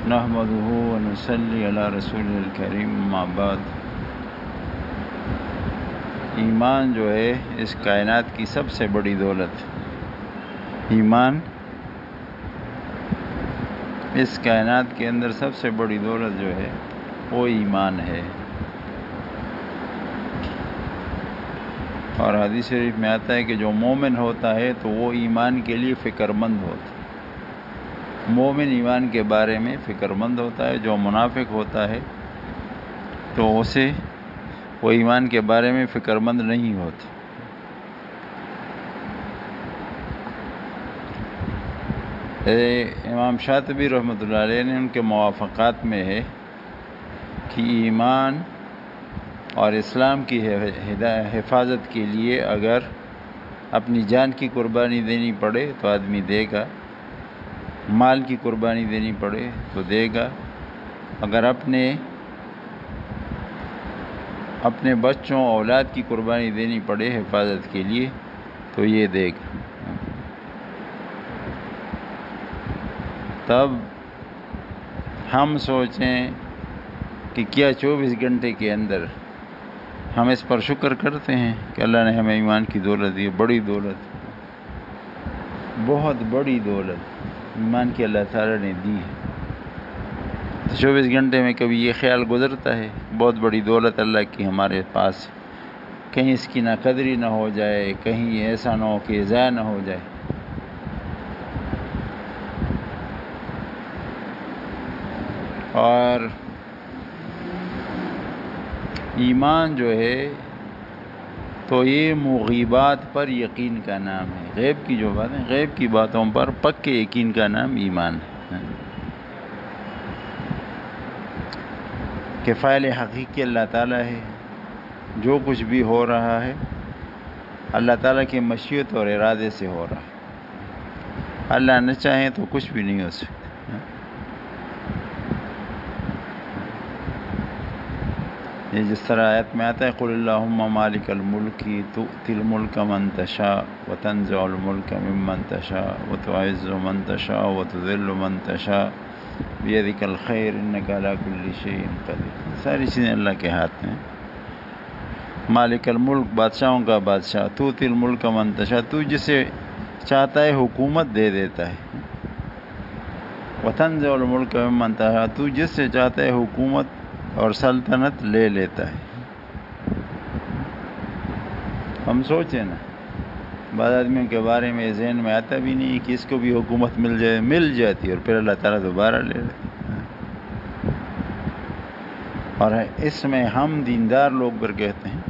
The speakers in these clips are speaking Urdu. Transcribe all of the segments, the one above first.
نحمده ونصلی علی رسول الکریم اما بعد۔ ایمان جو ہے اس کائنات کی سب سے بڑی دولت، ایمان اس کائنات کے اندر سب سے بڑی دولت جو ہے وہ ایمان ہے۔ اور حدیث شریف میں آتا ہے کہ جو مومن ہوتا ہے تو وہ ایمان کے لیے فکر مند ہوتا ہے، مومن ایمان کے بارے میں فکر مند ہوتا ہے۔ جو منافق ہوتا ہے تو اسے وہ ایمان کے بارے میں فکر مند نہیں ہوتا۔ امام شاطبی رحمۃ اللہ علیہ نے ان کے موافقات میں ہے کہ ایمان اور اسلام کی حفاظت کے لیے اگر اپنی جان کی قربانی دینی پڑے تو آدمی دے گا، مال کی قربانی دینی پڑے تو دے گا، اگر اپنے بچوں اولاد کی قربانی دینی پڑے حفاظت کے لیے تو یہ دے گا۔ تب ہم سوچیں کہ کیا 24 گھنٹے کے اندر ہم اس پر شکر کرتے ہیں کہ اللہ نے ہمیں ایمان کی دولت دی، بڑی دولت، بہت بڑی دولت ایمان کی اللہ تعالیٰ نے دی ہے۔ تو 24 گھنٹے میں کبھی یہ خیال گزرتا ہے بہت بڑی دولت اللہ کی ہمارے پاس، کہیں اس کی ناقدری نہ ہو جائے، کہیں ایسا نہ ہو کہ ضائع نہ ہو جائے۔ اور ایمان جو ہے تو یہ مغیبات پر یقین کا نام ہے، غیب کی جو باتیں، غیب کی باتوں پر پکے یقین کا نام ایمان ہے کہ فاعل حقیقی اللہ تعالیٰ ہے، جو کچھ بھی ہو رہا ہے اللہ تعالیٰ کی مشیت اور ارادے سے ہو رہا ہے، اللہ نہ چاہیں تو کچھ بھی نہیں ہو سکتا۔ یہ جس طرح آیت میں آتا ہے قل اللہم مالک الملک تؤتی الملک من تشاء وتنزع الملک ممن تشاء وتعز من تشاء وتذل من تشاء بیدک الخیر انک علی کل شیء قدیر۔ ساری چیزیں اللہ کے ہاتھ میں۔ مالک الملک، بادشاہوں کا بادشاہ، تؤتی الملک من تشاء، تو جسے چاہتا ہے حکومت دے دیتا ہے، وتنزع الملک ممن تشاء، تو جس سے چاہتا ہے حکومت اور سلطنت لے لیتا ہے۔ ہم سوچیں نا، بعض آدمیوں کے بارے میں ذہن میں آتا بھی نہیں کہ اس کو بھی حکومت مل جاتی اور پھر اللہ تعالیٰ دوبارہ لے لیتے۔ اور اس میں ہم دیندار لوگ پر کہتے ہیں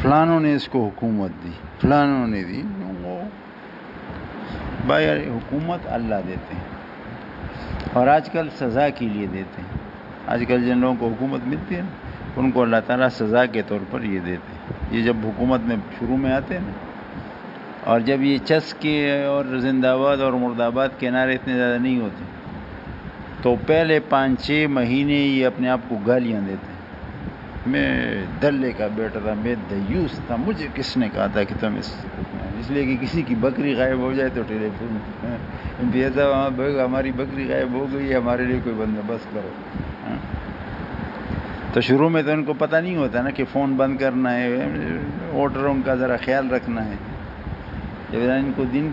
فلانوں نے اس کو حکومت دی، فلانوں نے دی، وہ بھائی حکومت اللہ دیتے ہیں، اور آج کل سزا کے لیے دیتے ہیں۔ آج کل جن لوگوں کو حکومت ملتی ہے نا ان کو اللہ تعالیٰ سزا کے طور پر یہ دیتے ہیں۔ یہ جب حکومت میں شروع میں آتے ہیں نا، اور جب یہ چسکے اور زندہ آباد اور مرد آباد کے نعرے اتنے زیادہ نہیں ہوتے تو پہلے 5-6 مہینے یہ اپنے آپ کو گالیاں دیتے ہیں، میں دلے کا بیٹا تھا، میں دیوس تھا، مجھے کس نے کہا تھا کہ تم اس لیے کہ کسی کی بکری غائب ہو جائے تو ٹیلی فون امتیاز صاحب ہماری بکری غائب ہو گئی، ہمارے لیے کوئی بندوبست کرو۔ تو شروع میں تو ان کو پتہ نہیں ہوتا نا کہ فون بند کرنا ہے، آرڈروں کا ذرا خیال رکھنا ہے۔ جب ان کو دن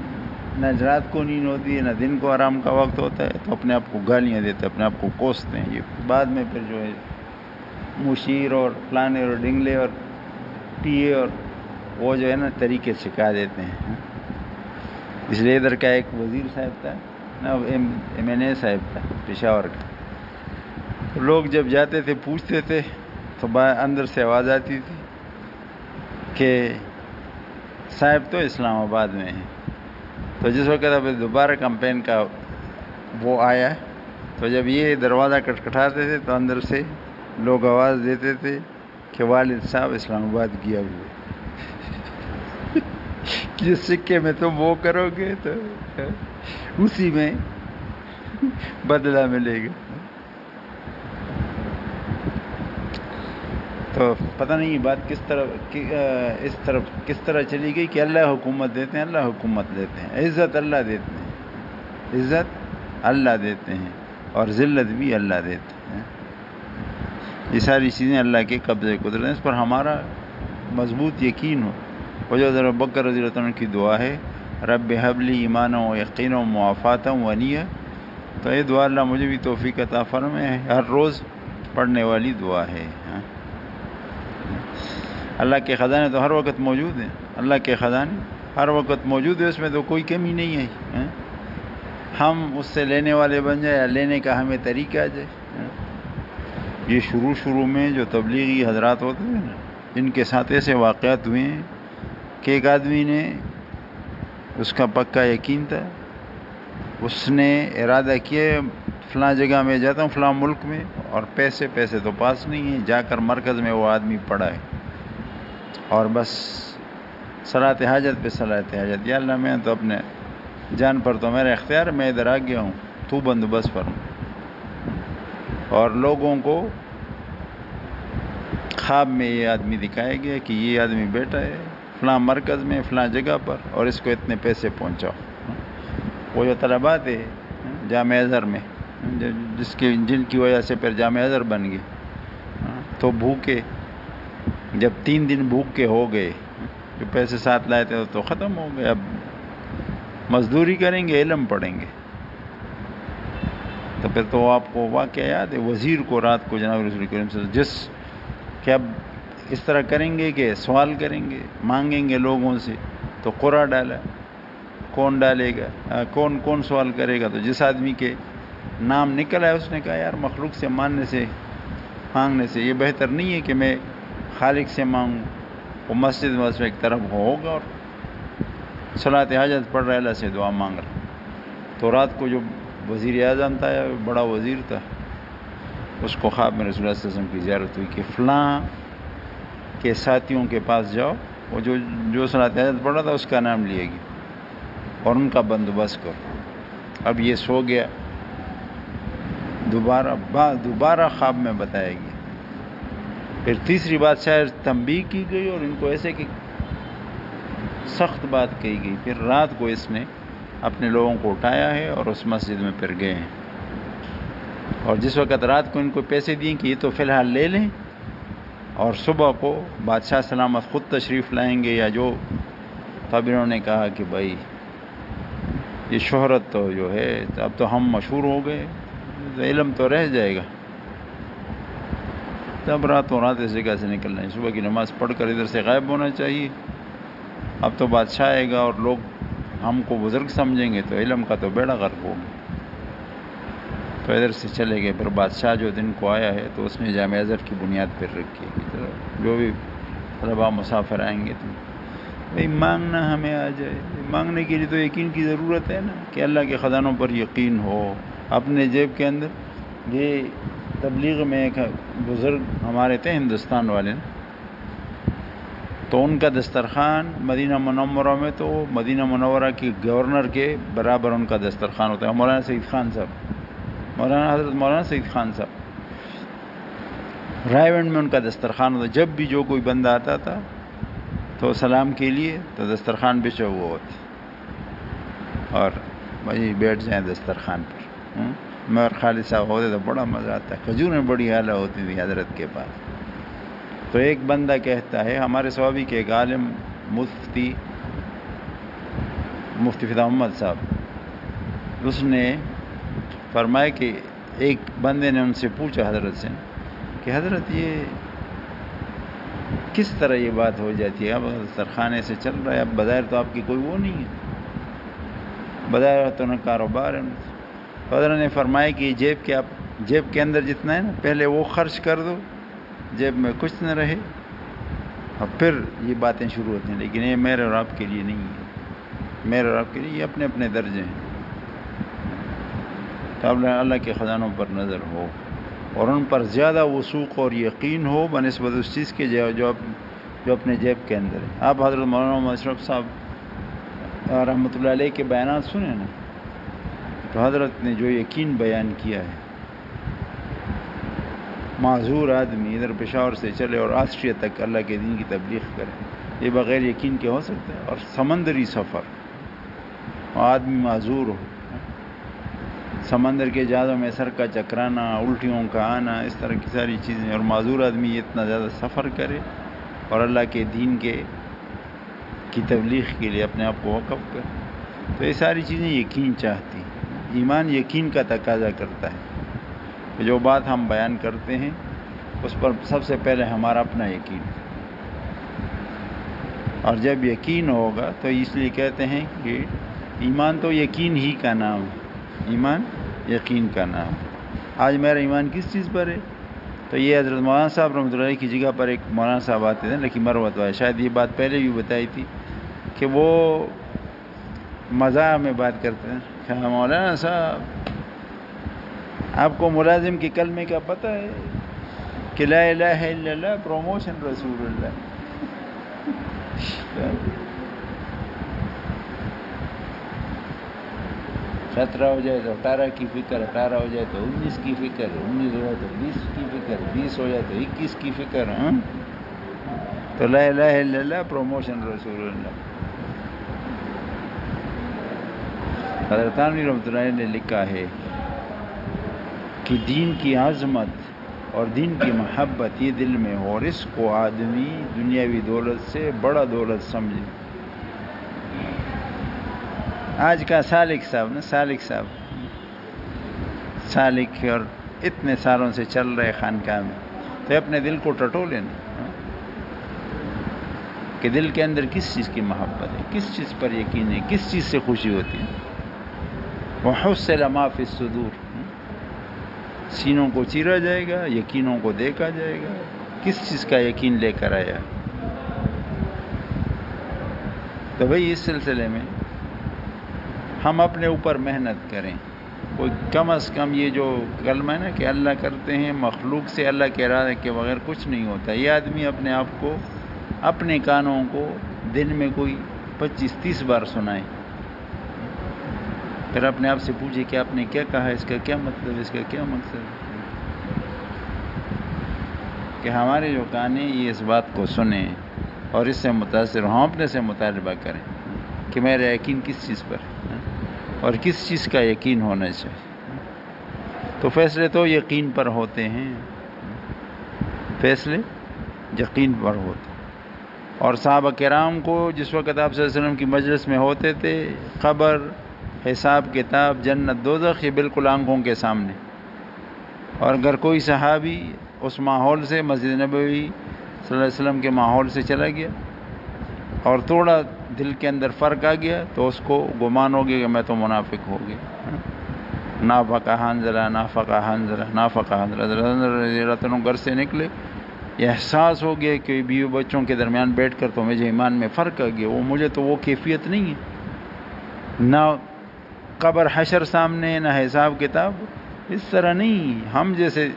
نہ رات کو نیند ہوتی ہے نہ دن کو آرام کا وقت ہوتا ہے تو اپنے آپ کو گالیاں دیتے، اپنے آپ کو کوستے ہیں۔ یہ بعد میں پھر جو ہے مشیر اور فلانے اور ڈنگلے اور پی اے اور وہ جو ہے نا طریقے سکھا دیتے ہیں۔ اس لیے ادھر کا ایک وزیر صاحب تھا نا، ایم این اے صاحب تھا پشاور کا، لوگ جب جاتے تھے پوچھتے تھے تو اندر سے آواز آتی تھی کہ صاحب تو اسلام آباد میں ہیں۔ تو جس وقت اب دوبارہ کمپین کا وہ آیا تو جب یہ دروازہ کھٹکھٹاتے تھے تو اندر سے لوگ آواز دیتے تھے کہ والد صاحب اسلام آباد گیا ہوئے، جس سکے میں تم وہ کرو گے تو اسی میں بدلہ ملے گا۔ تو پتہ نہیں یہ بات اس طرف کس طرح چلی گئی کہ اللہ حکومت دیتے ہیں، اللہ حکومت دیتے ہیں، عزت اللہ دیتے ہیں، عزت اللہ دیتے ہیں، اور ذلت بھی اللہ دیتا ہے۔ یہ ساری چیزیں اللہ کے قبضے قدرت ہیں، اس پر ہمارا مضبوط یقین ہو۔ وہ جو حضرت ابوبکر رضی اللہ عنہ کی دعا ہے، رب حب لی ایمانا و یقینا و معافاتا و نیہ، تو یہ دعا اللہ مجھے بھی توفیق عطا فرمائے، ہر روز پڑھنے والی دعا ہے۔ اللہ کے خزانے تو ہر وقت موجود ہیں، اللہ کے خزانے ہر وقت موجود ہے، اس میں تو کوئی کمی نہیں ہے۔ ہم اس سے لینے والے بن جائیں یا لینے کا ہمیں طریقہ آ جائے۔ یہ شروع میں جو تبلیغی حضرات ہوتے ہیں نا، ان کے ساتھ ایسے واقعات ہوئے ہیں کہ ایک آدمی نے، اس کا پکا یقین تھا، اس نے ارادہ کیا فلاں جگہ میں جاتا ہوں، فلاں ملک میں، اور پیسے تو پاس نہیں ہیں، جا کر مرکز میں وہ آدمی پڑا ہے، اور بس صلاۃ حاجت پہ صلاۃ حاجت، یا اللہ میں تو اپنے جان پر تو میرا اختیار، میں ادھر آ گیا ہوں، تو بندوبست فرما۔ اور لوگوں کو خواب میں یہ آدمی دکھایا گیا کہ یہ آدمی بیٹا ہے فلاں مرکز میں فلاں جگہ پر، اور اس کو اتنے پیسے پہنچاؤ۔ وہ جو طلباء تھے جامع ازہر میں، جن کی وجہ سے پھر جامع ازہر بن گئے، تو بھوکے، جب 3 دن بھوک کے ہو گئے، جو پیسے ساتھ لائے تھے تو ختم ہو گئے، اب مزدوری کریں گے، علم پڑھیں گے۔ تو پھر تو آپ کو واقعہ یاد ہے، وزیر کو رات کو جناب رسول کریم صلی اللہ علیہ وسلم کہ اب اس طرح کریں گے کہ سوال کریں گے، مانگیں گے لوگوں سے، تو قرعہ ڈالا، کون ڈالے گا، کون سوال کرے گا، تو جس آدمی کے نام نکل آئے اس نے کہا یار مخلوق سے مانگنے سے یہ بہتر نہیں ہے کہ میں خالق سے مانگوں۔ وہ مسجد ایک طرف ہوگا اور صلاۃ حاجت پڑھ رہا ہے، اللہ سے دعا مانگ رہا۔ تو رات کو جو وزیر اعظم تھا، بڑا وزیر تھا، اس کو خواب میں رسول اللہ صلی اللہ علیہ وسلم کی زیارت ہوئی کہ فلاں کے ساتھیوں کے پاس جاؤ، وہ جو صلاۃ حاجت پڑھ رہا تھا اس کا نام لیے گی اور ان کا بندوبست کرو۔ اب یہ سو گیا، دوبارہ خواب میں بتایا گیا، پھر تیسری بات شاید تنبیہ کی گئی اور ان کو ایسے کہ سخت بات کہی گئی۔ پھر رات کو اس نے اپنے لوگوں کو اٹھایا ہے اور اس مسجد میں پھر گئے ہیں، اور جس وقت رات کو ان کو پیسے دیے کہ یہ تو فی الحال لے لیں، اور صبح کو بادشاہ سلامت خود تشریف لائیں گے یا جو، تب انہوں نے کہا کہ بھائی یہ شہرت تو جو ہے اب تو ہم مشہور ہو گئے، علم تو رہ جائے گا، تب راتوں رات اس جگہ سے نکلنا ہے، صبح کی نماز پڑھ کر ادھر سے غائب ہونا چاہیے۔ اب تو بادشاہ آئے گا اور لوگ ہم کو بزرگ سمجھیں گے، تو علم کا تو بیڑا غرق ہوگا۔ تو ادھر سے چلے گئے۔ پھر بادشاہ جو دن کو آیا ہے تو اس نے جامع ازہر کی بنیاد پر رکھی کہ جو بھی طلباء مسافر آئیں گے تو بھئی مانگنا ہمیں آ جائے۔ مانگنے کے لیے تو یقین کی ضرورت ہے نا، کہ اللہ کے خزانوں پر یقین ہو اپنے جیب کے اندر۔ یہ تبلیغ میں ایک بزرگ ہمارے تھے ہندوستان والے، تو ان کا دسترخوان مدینہ منورہ میں، تو مدینہ منورہ کی گورنر کے برابر ان کا دسترخوان ہوتا ہے، مولانا سعید خان صاحب، حضرت مولانا سعید خان صاحب، رائے ونڈ میں ان کا دسترخوان ہوتا ہے۔ جب بھی جو کوئی بندہ آتا تھا تو سلام کے لیے تو دسترخوان بچھا ہوا ہوتا، اور بھائی بیٹھ جائیں دسترخوان پر۔ میں اور خالد صاحب ہوتے تو بڑا مزہ آتا ہے، کھجوریں بڑی اعلیٰ ہوتی تھی حضرت کے پاس۔ تو ایک بندہ کہتا ہے، ہمارے صحابی کے ایک عالم مفتی فدا محمد صاحب، اس نے فرمایا کہ ایک بندے نے ان سے پوچھا حضرت سے کہ حضرت یہ کس طرح یہ بات ہو جاتی ہے، اب دسترخوانے سے چل رہا ہے، اب بظاہر تو آپ کی کوئی وہ نہیں ہے، بظاہر تو نہ کاروبار ہے۔ حضرت نے فرمایا کہ جیب کے اندر جتنا ہے نا، پہلے وہ خرچ کر دو، جیب میں کچھ نہ رہے، اور پھر یہ باتیں شروع ہوتی ہیں۔ لیکن یہ میرے اور آپ کے لیے نہیں ہے، میرے اور آپ کے لیے یہ اپنے اپنے درجے ہیں۔ تو اللہ کے خزانوں پر نظر ہو اور ان پر زیادہ وثوق اور یقین ہو بنسبت اس چیز کے جو اپنے جیب کے اندر ہے۔ آپ حضرت مولانا اشرف صاحب رحمۃ اللہ علیہ کے بیانات سنیں نا، تو حضرت نے جو یقین بیان کیا ہے، معذور آدمی ادھر پشاور سے چلے اور آسٹریا تک اللہ کے دین کی تبلیغ کرے، یہ بغیر یقین کے ہو سکتا ہے؟ اور سمندری سفر، آدمی معذور ہو، سمندر کے جہازوں میں سر کا چکرانا، الٹیوں کا آنا، اس طرح کی ساری چیزیں، اور معذور آدمی اتنا زیادہ سفر کرے اور اللہ کے دین کی تبلیغ کے لیے اپنے آپ کو وقف کرے، تو یہ ساری چیزیں یقین چاہتی ہیں۔ ایمان یقین کا تقاضا کرتا ہے کہ جو بات ہم بیان کرتے ہیں اس پر سب سے پہلے ہمارا اپنا یقین، اور جب یقین ہوگا تو اس لیے کہتے ہیں کہ ایمان تو یقین ہی کا نام ہے، ایمان یقین کا نام۔ آج میرا ایمان کس چیز پر ہے؟ تو یہ حضرت مولانا صاحب رحمۃ اللہ علیہ کی جگہ پر ایک مولانا صاحب آتے تھے، لیکن مروت والے، شاید یہ بات پہلے بھی بتائی تھی کہ وہ مزاح میں بات کرتے ہیں کہ مولانا صاحب آپ کو ملازم کے کلمے کا پتہ ہے کہ لا الہ الا اللہ پروموشن رسول اللہ۔ 17 ہو جائے تو 18 کی فکر، 18 ہو جائے تو 19 کی فکر، 19 ہو جائے تو 20 کی فکر، 20 ہو جائے تو 21 کی فکر۔ تو لا الہ الا اللہ پروموشن رسول اللہ۔ حضرت تھانوی رحمۃ اللہ علیہ نے لکھا ہے کہ دین کی عظمت اور دین کی محبت یہ دل میں ہو اور اس کو آدمی دنیاوی دولت سے بڑا دولت سمجھے۔ آج کا سالک صاحب سالک اور اتنے سالوں سے چل رہے خانقاہ میں، تو اپنے دل کو ٹٹو لینا کہ دل کے اندر کس چیز کی محبت ہے، کس چیز پر یقین ہے، کس چیز سے خوشی ہوتی ہے۔ وَحُصِّلَ مَا فِي الصُّدُورِ، سینوں کو چیرا جائے گا، یقینوں کو دیکھا جائے گا، کس چیز کا یقین لے کر آیا۔ تو بھئی اس سلسلے میں ہم اپنے اوپر محنت کریں، کوئی کم از کم یہ جو کلمہ ہے نا کہ اللہ کرتے ہیں، مخلوق سے اللہ کے ارادے کے بغیر کچھ نہیں ہوتا، یہ آدمی اپنے آپ کو، اپنے کانوں کو دن میں کوئی 25-30 بار سنائے، پھر اپنے آپ سے پوچھے کہ آپ نے کیا کہا، اس کا کیا مطلب، اس کا کیا مقصد ہے، کہ ہمارے جو کان ہیں یہ اس بات کو سنیں اور اس سے متاثر ہوں، ہم اپنے سے مطالبہ کریں کہ میرا یقین کس چیز پر ہے اور کس چیز کا یقین ہونا چاہیے۔ تو فیصلے تو یقین پر ہوتے ہیں، فیصلے یقین پر ہوتے ہیں۔ اور صحابہ کرام کو جس وقت آپ صلی اللہ علیہ وسلم کی مجلس میں ہوتے تھے، قبر، حساب کتاب، جنت دوزخ یہ بالکل آنکھوں کے سامنے، اور اگر کوئی صحابی اس ماحول سے، مسجد نبوی صلی اللہ علیہ وسلم کے ماحول سے چلا گیا اور تھوڑا دل کے اندر فرق آ گیا تو اس کو گمان ہو گیا کہ میں تو منافق ہو گیا۔ نافقہ حنظلہ، نافقہ حنظلہ، نافقہ حنظلہ، رضی گھر سے نکلے، یہ احساس ہو گیا کہ بیوی بچوں کے درمیان بیٹھ کر تو مجھے ایمان میں فرق آ گیا، وہ مجھے تو وہ کیفیت نہیں ہے، نہ قبر حشر سامنے، نہ حساب کتاب، اس طرح نہیں، ہم جیسے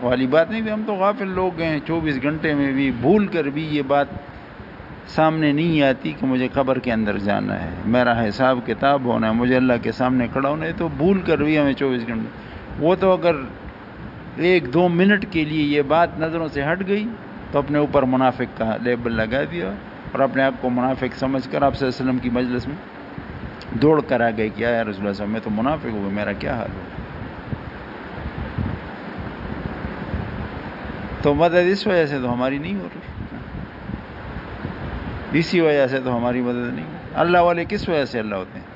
والی بات نہیں، ہم تو غافل لوگ ہیں، 24 گھنٹے میں بھی بھول کر بھی یہ بات سامنے نہیں آتی کہ مجھے قبر کے اندر جانا ہے، میرا حساب کتاب ہونا ہے، مجھے اللہ کے سامنے کھڑا ہونا ہے، تو بھول کر بھی ہمیں 24 گھنٹے، وہ تو اگر 1-2 منٹ کے لیے یہ بات نظروں سے ہٹ گئی تو اپنے اوپر منافق کا لیبل لگا دیا اور اپنے آپ کو منافق سمجھ کر آپ صلی اللہ علیہ وسلم کی مجلس میں دوڑ کر آ گئے کہ یا رسول اللہ صاحب میں تو منافق ہو گیا، میرا کیا حال ہو۔ تو مدد اس وجہ سے تو ہماری نہیں ہو رہی، اسی وجہ سے تو ہماری مدد نہیں ہو۔ اللہ والے کس وجہ سے اللہ ہوتے ہیں؟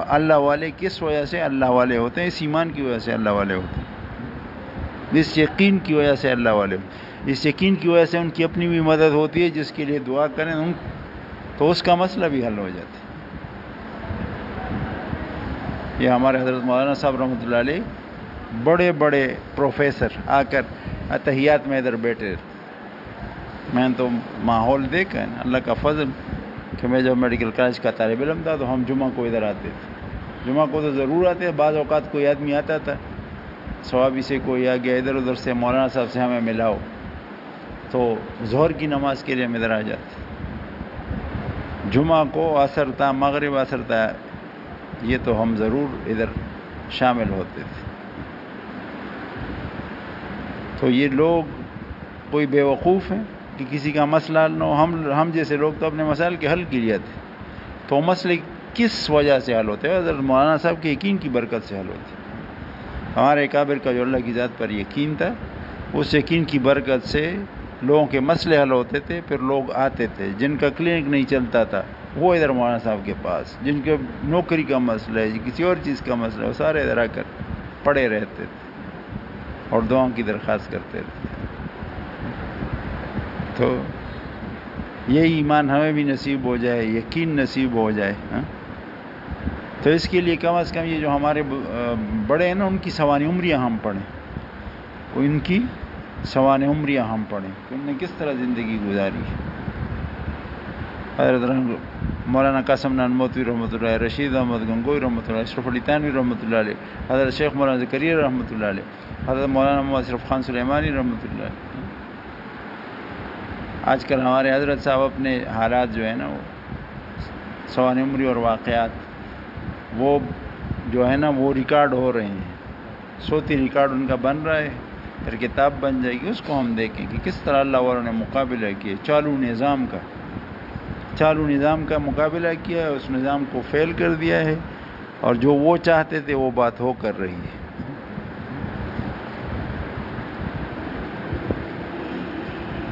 اللہ والے کس وجہ سے اللہ والے ہوتے ہیں؟ اس ایمان کی وجہ سے اللہ والے ہوتے ہیں، اس یقین کی وجہ سے اللہ والے ہوتے ہیں، اس یقین کی وجہ سے ان کی اپنی بھی مدد ہوتی ہے، جس کے لیے دعا کریں تو اس کا مسئلہ بھی حل ہو جاتا ہے۔ یہ ہمارے حضرت مولانا صاحب رحمۃ اللہ علیہ بڑے بڑے پروفیسر آ کر اتحیات میں ادھر بیٹھے، میں نے تو ماحول دیکھا ہے نا، اللہ کا فضل کہ میں جب میڈیکل کالج کا طالب علم تھا تو ہم جمعہ کو ادھر آتے تھے، جمعہ کو تو ضرور آتے، بعض اوقات کوئی آدمی آتا تھا صوابی سے، کوئی آ گیا ادھر ادھر سے، مولانا صاحب سے ہمیں ملاؤ، تو ظہر کی نماز کے لیے ہم ادھر آ جاتے، جمعہ کو عصر تھا، مغرب عصر تھا، یہ تو ہم ضرور ادھر شامل ہوتے تھے۔ تو یہ لوگ کوئی بیوقوف ہیں کہ کسی کا مسئلہ حل نہ ہو؟ ہم جیسے لوگ تو اپنے مسائل کے حل کے لیے آتے، تو مسئلے کس وجہ سے حل ہوتے ہیں؟ حضرت مولانا صاحب کے یقین کی برکت سے حل ہوتے ہیں۔ ہمارے اکابر کا جو اللہ کی ذات پر یقین تھا، اس یقین کی برکت سے لوگوں کے مسئلے حل ہوتے تھے. پھر لوگ آتے تھے جن کا کلینک نہیں چلتا تھا، وہ ادھر مولانا صاحب کے پاس، جن کے نوکری کا مسئلہ ہے، کسی اور چیز کا مسئلہ ہے، وہ سارے ادھر آ کر پڑے رہتے تھے اور دعاؤں کی درخواست کرتے رہتے. تو یہی ایمان ہمیں بھی نصیب ہو جائے، یقین نصیب ہو جائے. تو اس کے لیے کم از کم یہ جو ہمارے بڑے ہیں نا، ان کی سوانح عمریاں ہم پڑھیں، ان کی سوانح عمریاں ہم پڑھیں کہ انہوں نے کس طرح زندگی گزاری. حضرت مولانا قاسم نانموتوی رحمۃ اللہ علیہ، رشید احمد گنگوئی رحمۃ اللہ علیہ، اشرف علی تھانوی رحمۃ اللہ علیہ، حضرت شیخ مولانا زکریا رحمۃ اللہ علیہ، حضرت مولانا محمد اشرف خان سلیمانی رحمۃ اللہ علیہ. آج کل ہمارے حضرت صاحب اپنے حالات جو ہے نا، وہ سوانح عمری اور واقعات وہ جو ہے نا وہ ریکارڈ ہو رہے ہیں، صوتی ریکارڈ ان کا بن رہا ہے، پھر کتاب بن جائے گی، اس کو ہم دیکھیں کہ کس طرح اللہ والوں نے مقابلہ کیا، چالو نظام کا مقابلہ کیا ہے، اس نظام کو فیل کر دیا ہے، اور جو وہ چاہتے تھے وہ بات ہو کر رہی ہے.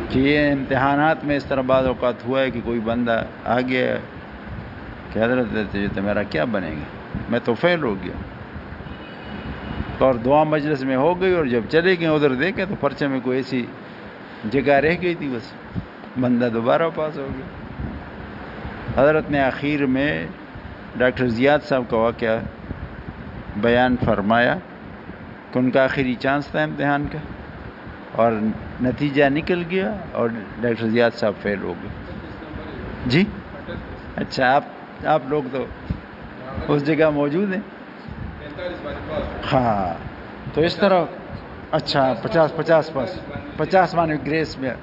کہ یہ امتحانات میں اس طرح بعض اوقات ہوا ہے کہ کوئی بندہ آ گیا کہ حضرت تو میرا کیا بنے گا، میں تو فیل ہو گیا، اور دعا مجلس میں ہو گئی، اور جب چلے گئے ادھر دیکھے تو پرچے میں کوئی ایسی جگہ رہ گئی تھی، بس بندہ دوبارہ پاس ہو گیا. حضرت نے آخر میں ڈاکٹر زیاد صاحب کا واقعہ بیان فرمایا کہ ان کا آخری چانس تھا امتحان کا، اور نتیجہ نکل گیا اور ڈاکٹر زیاد صاحب فیل ہو گئے. جی اچھا، آپ لوگ تو اس جگہ موجود ہیں. ہاں، تو اس طرح اچھا 50 مانے گریس میں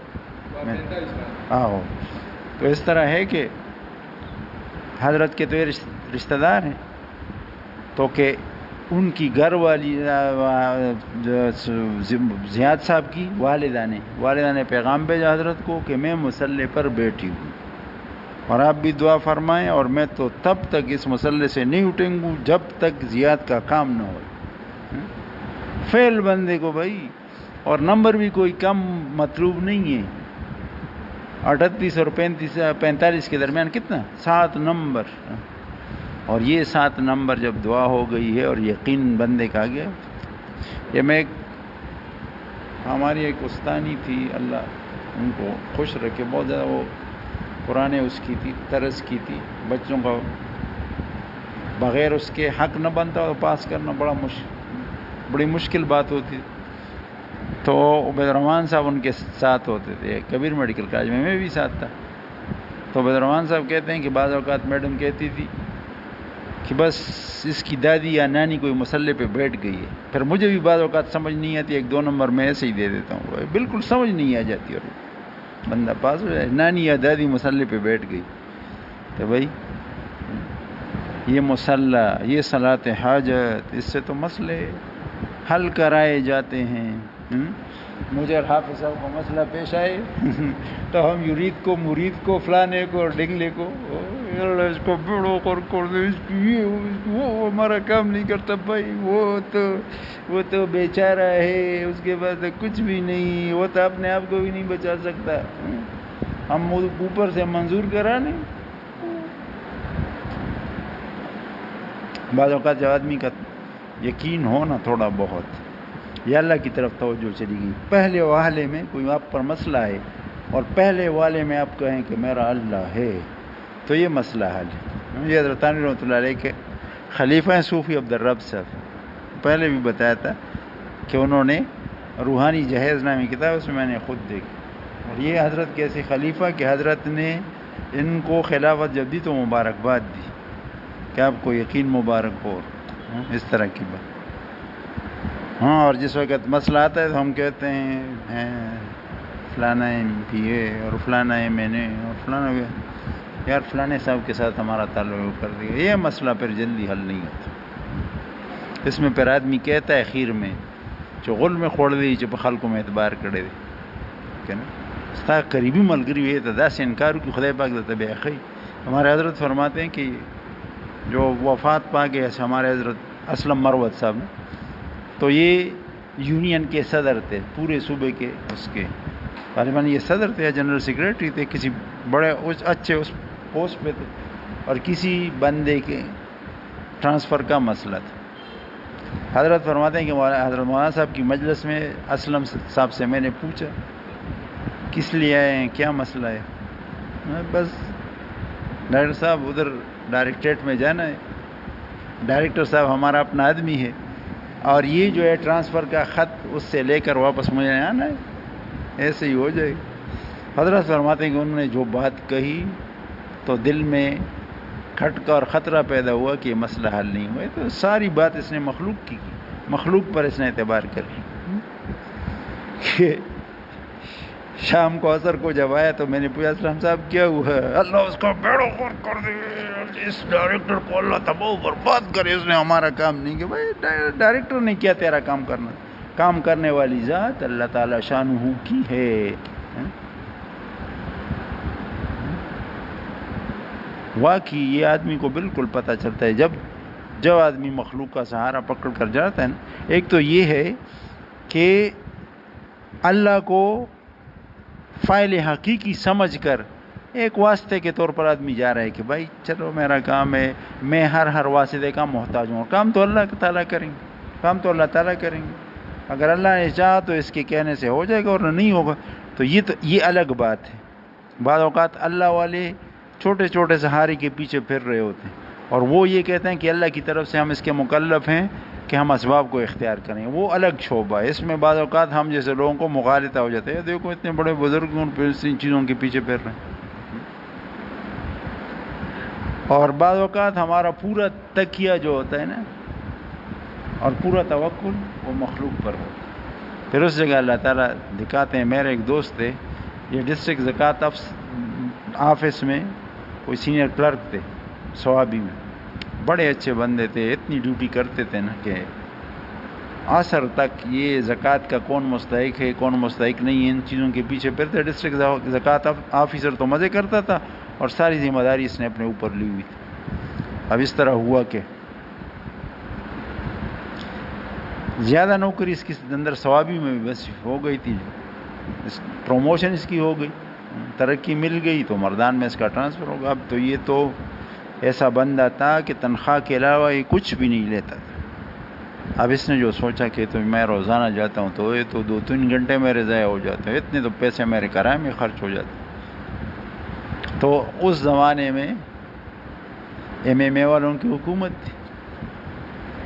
آؤ. تو اس طرح ہے کہ حضرت کے تو یہ رشتہ دار ہیں، تو کہ ان کی گھر والی زیاد صاحب کی والدہ نے پیغام بھیجا حضرت کو کہ میں مصلی پر بیٹھی ہوں، اور آپ بھی دعا فرمائیں، اور میں تو تب تک اس مصلی سے نہیں اٹھیں گوں جب تک زیاد کا کام نہ ہو. فیل بندے کو بھائی، اور نمبر بھی کوئی کم مطلوب نہیں ہے، 38 اور 45 کے درمیان کتنا 7 نمبر، اور یہ 7 نمبر جب دعا ہو گئی ہے اور یقین بندے کا گیا. یہ میں ہماری ایک استانی تھی، اللہ ان کو خوش رکھے، بہت زیادہ وہ قرآن اس کی تھی، طرز کی تھی، بچوں کا بغیر اس کے حق نہ بنتا اور پاس کرنا بڑی مشکل بات ہوتی. تو عبید الرحمن صاحب ان کے ساتھ ہوتے تھے کبیر میڈیکل کالج میں بھی ساتھ تھا. تو عبید الرحمن صاحب کہتے ہیں کہ بعض اوقات میڈم کہتی تھی کہ بس اس کی دادی یا نانی کوئی مصلی پہ بیٹھ گئی ہے، پھر مجھے بھی بعض اوقات سمجھ نہیں آتی، 1-2 نمبر میں ایسے ہی دے دیتا ہوں، بالکل سمجھ نہیں آ جاتی، اور بندہ پاس ہو جائے، نانی یا دادی مصلی پہ بیٹھ گئی. تو بھائی یہ مصلی، یہ صلاۃ حاجت، اس سے تو مسئلے حل کرائے جاتے ہیں. مجھے اور حافظ صاحب کو مسئلہ پیش آئے تو ہم یرید کو، مرید کو، فلانے کو اور ڈگلے کو، اس کو بیڑو کر دے، اس کی یہ وہ ہمارا کام نہیں کرتا بھائی، وہ تو بیچارہ ہے، اس کے پاس کچھ بھی نہیں، وہ تو اپنے آپ کو بھی نہیں بچا سکتا، ہم اوپر سے منظور کرا نہیں. بعض اوقات جب آدمی کا یقین ہو نا تھوڑا بہت، یا اللہ کی طرف توجہ چلی گئی، پہلے والے میں کوئی آپ پر مسئلہ ہے اور پہلے والے میں آپ کہیں کہ میرا اللہ ہے، تو یہ مسئلہ حل ہے. یہ حضرت تھانوی رحمۃ اللہ علیہ کے خلیفہ ہیں صوفی عبدالرب صاحب، پہلے بھی بتایا تھا کہ انہوں نے روحانی جہیز نامی کتاب، اس میں میں نے خود دیکھی، اور یہ حضرت کے ایسے خلیفہ کہ حضرت نے ان کو خلافت جب دی تو مبارکباد دی کہ آپ کو یقین مبارک ہو، اس طرح کی بات. ہاں، اور جس وقت مسئلہ آتا ہے تو ہم کہتے ہیں فلانا ایم پی اے اور فلانا ایم این اے اور فلانا، یار فلانے صاحب کے ساتھ ہمارا تعلق کر دیا، یہ مسئلہ پھر جلدی حل نہیں ہوتا. اس میں پھر آدمی کہتا ہے خیر میں جو غل میں خوڑ دی جو خلق میں اعتبار کرے دے کہ نا ستا قریبی ملگری ہوئے تدا سے انکار کی خدا پاک دتا بے خی. ہمارے حضرت فرماتے ہیں کہ جو وفات پا گئے ہمارے حضرت اسلم مروت صاحب نے، تو تو یہ یونین کے صدر تھے پورے صوبے کے، اس کے غالباً یہ صدر تھے یا جنرل سیکریٹری تھے، کسی بڑے اچھے اس پوسٹ پہ تھے، اور کسی بندے کے ٹرانسفر کا مسئلہ تھا۔ حضرت فرماتے ہیں کہ حضرت مولانا صاحب کی مجلس میں اسلم صاحب سے میں نے پوچھا کس لیے آئے ہیں، کیا مسئلہ ہے؟ بس ڈائریکٹر صاحب ادھر ڈائریکٹریٹ میں جانا ہے، ڈائریکٹر صاحب ہمارا اپنا آدمی ہے، اور یہ جو ہے ٹرانسفر کا خط اس سے لے کر واپس مجھے آنا ہے، ایسے ہی ہو جائے گا۔ حضرت فرماتے ہیں کہ انہوں نے جو بات کہی تو دل میں کھٹکا اور خطرہ پیدا ہوا کہ یہ مسئلہ حل نہیں ہوا۔ تو ساری بات اس نے مخلوق کی مخلوق پر اس نے اعتبار کر لی کہ شام کو عصر کو جب آیا تو میں نے پوچھا اسلام صاحب کیا ہوا؟ اللہ اس کا بیڑا غرق کر دے، اس ڈائریکٹر کو اللہ تباہ و برباد کرے، اس نے ہمارا کام نہیں کیا۔ بھائی ڈائریکٹر نے کیا تیرا کام کرنا؟ کام کرنے والی ذات اللہ تعالی شانہ کی ہے۔ واقعی یہ آدمی کو بالکل پتہ چلتا ہے جب آدمی مخلوق کا سہارا پکڑ کر جاتا ہے نا۔ ایک تو یہ ہے کہ اللہ کو فاعل حقیقی سمجھ کر ایک واسطے کے طور پر آدمی جا رہا ہے کہ بھائی چلو میرا کام ہے، میں ہر واسطے کا محتاج ہوں، کام تو اللہ تعالیٰ کریں گے، کام تو اللہ تعالیٰ کریں گے۔ اگر اللہ نے چاہا تو اس کے کہنے سے ہو جائے گا، اور نہیں ہوگا تو یہ الگ بات ہے۔ بعض اوقات اللہ والے چھوٹے چھوٹے سہارے کے پیچھے پھر رہے ہوتے ہیں، اور وہ یہ کہتے ہیں کہ اللہ کی طرف سے ہم اس کے مکلف ہیں کہ ہم اسباب کو اختیار کریں، وہ الگ شعبہ ہے۔ اس میں بعض اوقات ہم جیسے لوگوں کو مغالطہ ہو جاتے ہیں، دیکھو اتنے بڑے بزرگ ان چیزوں کے پیچھے پھر رہے ہیں، اور بعض اوقات ہمارا پورا تکیہ جو ہوتا ہے نا اور پورا توکل وہ مخلوق پر ہوتا ہے۔ پھر اس جگہ اللہ تعالیٰ دکھاتے ہیں۔ میرے ایک دوست تھے، یہ ڈسٹرکٹ زکوٰۃ آفس میں کوئی سینئر کلرک تھے صوابی میں، بڑے اچھے بندے تھے، اتنی ڈیوٹی کرتے تھے نا کہ عصر تک یہ زکوٰۃ کا کون مستحق ہے کون مستحق نہیں ہے ان چیزوں کے پیچھے پھرتے۔ ڈسٹرکٹ زکوٰۃ آفیسر تو مزے کرتا تھا اور ساری ذمہ داری اس نے اپنے اوپر لی ہوئی تھی۔ اب اس طرح ہوا کہ زیادہ نوکری اس کے اندر صوابی میں بھی بس ہو گئی تھی، پروموشن اس کی ہو گئی، ترقی مل گئی تو مردان میں اس کا ٹرانسفر ہوگا۔ اب تو یہ تو ایسا بندہ تھا کہ تنخواہ کے علاوہ یہ کچھ بھی نہیں لیتا تھا۔ اب اس نے جو سوچا کہ تو میں روزانہ جاتا ہوں تو یہ تو 2-3 گھنٹے میرے ضائع ہو جاتے ہیں، اتنے تو پیسے میرے کرائے میں خرچ ہو جاتے ہیں۔ تو اس زمانے میں MMA والوں کی حکومت تھی۔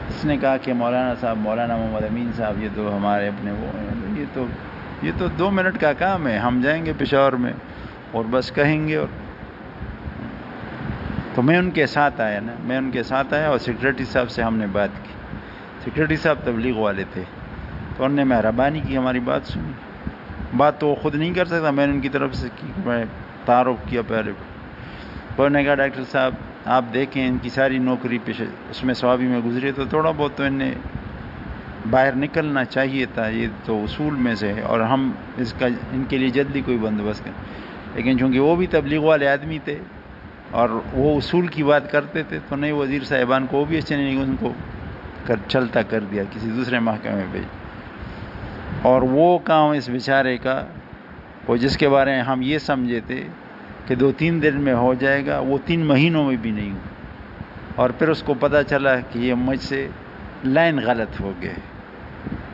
اس نے کہا کہ مولانا صاحب، مولانا محمد امین صاحب، یہ تو ہمارے اپنے وہ ہیں، یہ تو 2 منٹ کا کام ہے، ہم جائیں گے پشاور میں اور بس کہیں گے۔ اور تو میں ان کے ساتھ آیا اور سیکریٹری صاحب سے ہم نے بات کی۔ سیکریٹری صاحب تبلیغ والے تھے، تو انہوں نے مہربانی کی، ہماری بات سنی۔ بات تو وہ خود نہیں کر سکتا، میں نے ان کی طرف سے کی، میں تعارف کیا پہلے۔ تو انہوں نے کہا ڈاکٹر صاحب آپ دیکھیں ان کی ساری نوکری پیشے اس میں ثوابی میں گزری، تو تھوڑا بہت تو انہیں باہر نکلنا چاہیے تھا، یہ تو اصول میں سے ہے، اور ہم ان کے لیے جلدی کوئی بندوبست کریں۔ لیکن چونکہ وہ بھی تبلیغ والے آدمی تھے اور وہ اصول کی بات کرتے تھے، تو نئے وزیر صاحبان کو وہ بھی اچھے نہیں، ان کو چلتا کر دیا، کسی دوسرے محکمے میں بھیج۔ اور وہ کام اس بیچارے کا وہ جس کے بارے میں ہم یہ سمجھے تھے کہ 2-3 دن میں ہو جائے گا، وہ 3 مہینوں میں بھی نہیں ہوا، اور پھر اس کو پتہ چلا کہ یہ مجھ سے لائن غلط ہو گئے۔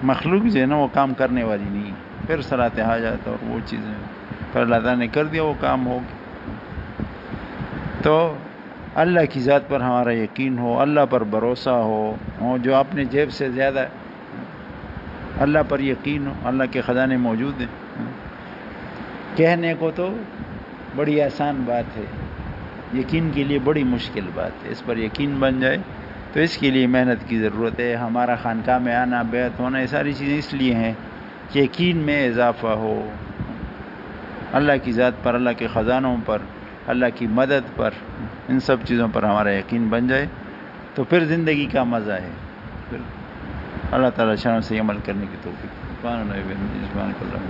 مخلوق جو ہے نا وہ کام کرنے والی نہیں، پھر صلاۃ حاجات اور وہ چیزیں پھر اللہ تعالیٰ نے کر دیا، وہ کام ہو گیا۔ تو اللہ کی ذات پر ہمارا یقین ہو، اللہ پر بھروسہ ہو، جو اپنے جیب سے زیادہ اللہ پر یقین ہو، اللہ کے خزانے موجود ہیں۔ کہنے کو تو بڑی آسان بات ہے، یقین کے لیے بڑی مشکل بات ہے۔ اس پر یقین بن جائے تو اس کے لیے محنت کی ضرورت ہے۔ ہمارا خانقاہ میں آنا، بیعت ہونا، یہ ساری چیزیں اس لیے ہیں کہ یقین میں اضافہ ہو، اللہ کی ذات پر، اللہ کے خزانوں پر، اللہ کی مدد پر، ان سب چیزوں پر ہمارا یقین بن جائے تو پھر زندگی کا مزہ ہے۔ پھر اللہ تعالیٰ شان سے عمل کرنے کی توفیق۔ سبحان اللہ۔